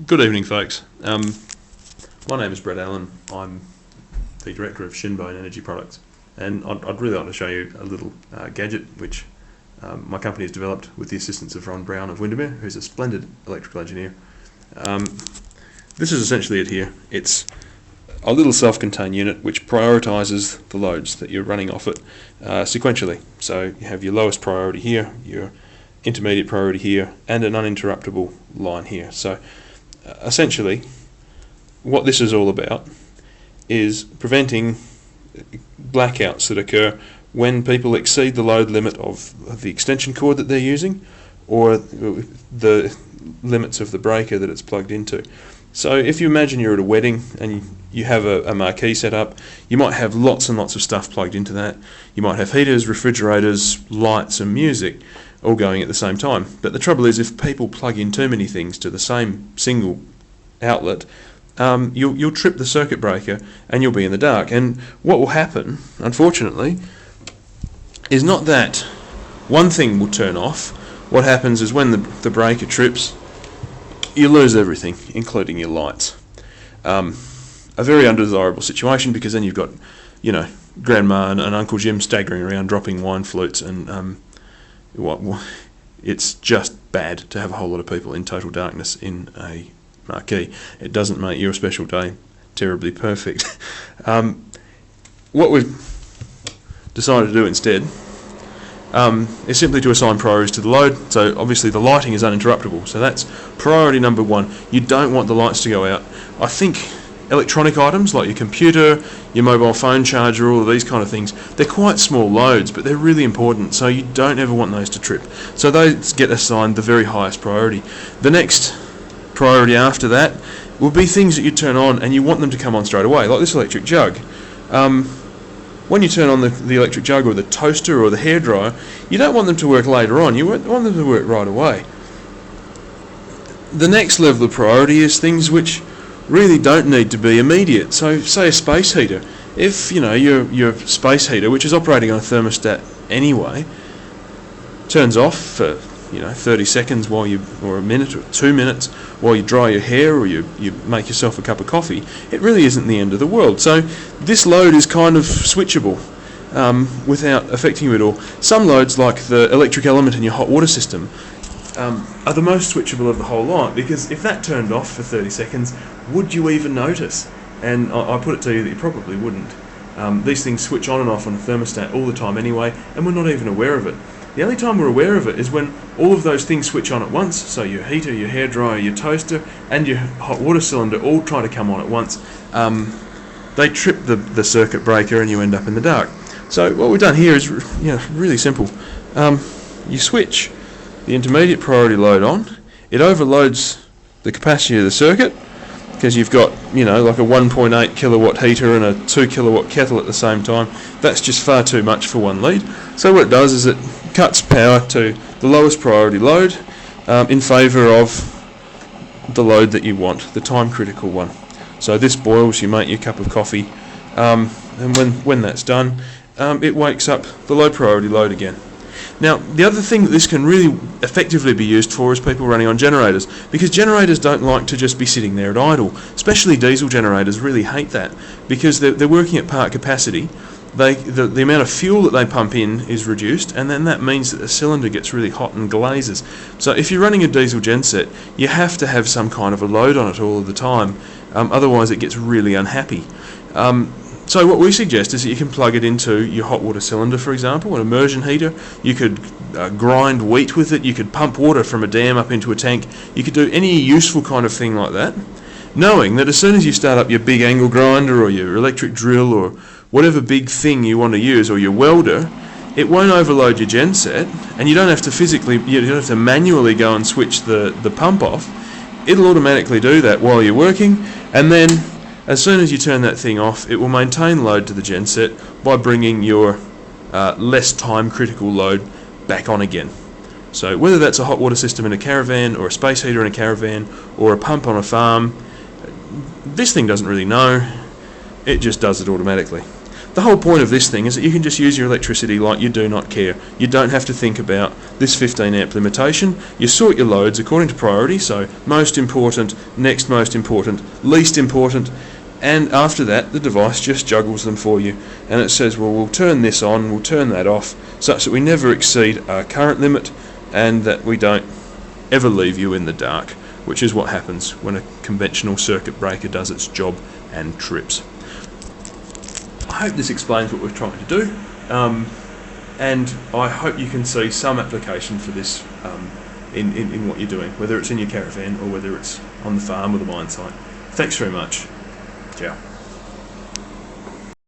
Good evening, folks. My name is Brett Allen. I'm the director of Shinbone Energy Products, and I'd really like to show you a little gadget which my company has developed with the assistance of Ron Brown of Windermere, who's a splendid electrical engineer. This is essentially it here. It's a little self-contained unit which prioritises the loads that you're running off it sequentially. So you have your lowest priority here, your intermediate priority here, and an uninterruptible line here. So essentially what this is all about is preventing blackouts that occur when people exceed the load limit of the extension cord that they're using or the limits of the breaker that it's plugged into. So if you imagine you're at a wedding and you have a marquee set up, you might have lots and lots of stuff plugged into that. You might have heaters, refrigerators, lights and music all going at the same time. But the trouble is, if people plug in too many things to the same single outlet, you'll trip the circuit breaker and you'll be in the dark. And what will happen, unfortunately, is not that one thing will turn off. What happens is when the breaker trips, you lose everything, including your lights. A very undesirable situation, because then you've got, Grandma and Uncle Jim staggering around dropping wine flutes, and it's just bad to have a whole lot of people in total darkness in a marquee. It doesn't make your special day terribly perfect. What we've decided to do instead is simply to assign priorities to the load. So obviously the lighting is uninterruptible, so that's priority number one. You don't want the lights to go out. I think electronic items like your computer, your mobile phone charger, all of these kind of things, they're quite small loads, but they're really important, so you don't ever want those to trip. So those get assigned the very highest priority. The next priority after that will be things that you turn on and you want them to come on straight away, like this electric jug. When you turn on the electric jug or the toaster or the hairdryer, you don't want them to work later on, you want them to work right away. The next level of priority is things which really don't need to be immediate. So say a space heater. If your space heater, which is operating on a thermostat anyway, turns off for 30 seconds or a minute or 2 minutes while you dry your hair or you make yourself a cup of coffee, it really isn't the end of the world. So this load is kind of switchable without affecting you at all. Some loads, like the electric element in your hot water system, are the most switchable of the whole lot, because if that turned off for 30 seconds, would you even notice? And I put it to you that you probably wouldn't. These things switch on and off on a thermostat all the time anyway, and we're not even aware of it. The only time we're aware of it is when all of those things switch on at once, so your heater, your hairdryer, your toaster and your hot water cylinder all try to come on at once. They trip the circuit breaker and you end up in the dark. So what we've done here is really simple. You switch the intermediate priority load on, it overloads the capacity of the circuit, because you've got like a 1.8 kilowatt heater and a 2 kilowatt kettle at the same time. That's just far too much for one lead. So what it does is it cuts power to the lowest priority load in favour of the load that you want, the time critical one. So this boils, you make your cup of coffee, and when that's done, it wakes up the low priority load again. Now, the other thing that this can really effectively be used for is people running on generators, because generators don't like to just be sitting there at idle. Especially diesel generators really hate that, because they're working at part capacity. The amount of fuel that they pump in is reduced, and then that means that the cylinder gets really hot and glazes. So if you're running a diesel genset, you have to have some kind of a load on it all of the time, otherwise it gets really unhappy. So what we suggest is that you can plug it into your hot water cylinder, for example, an immersion heater. You could grind wheat with it, you could pump water from a dam up into a tank, you could do any useful kind of thing like that, knowing that as soon as you start up your big angle grinder or your electric drill or whatever big thing you want to use, or your welder, it won't overload your genset, and you don't have to manually go and switch the pump off. It'll automatically do that while you're working, and then as soon as you turn that thing off, it will maintain load to the genset by bringing your less time critical load back on again. So whether that's a hot water system in a caravan, or a space heater in a caravan, or a pump on a farm, this thing doesn't really know, it just does it automatically. The whole point of this thing is that you can just use your electricity like you do not care. You don't have to think about this 15 amp limitation. You sort your loads according to priority, so most important, next most important, least important, and after that the device just juggles them for you, and it says, well, we'll turn this on, we'll turn that off, such that we never exceed our current limit and that we don't ever leave you in the dark, which is what happens when a conventional circuit breaker does its job and trips. I hope this explains what we're trying to do, and I hope you can see some application for this in what you're doing, whether it's in your caravan or whether it's on the farm or the mine site. Thanks very much. Ciao.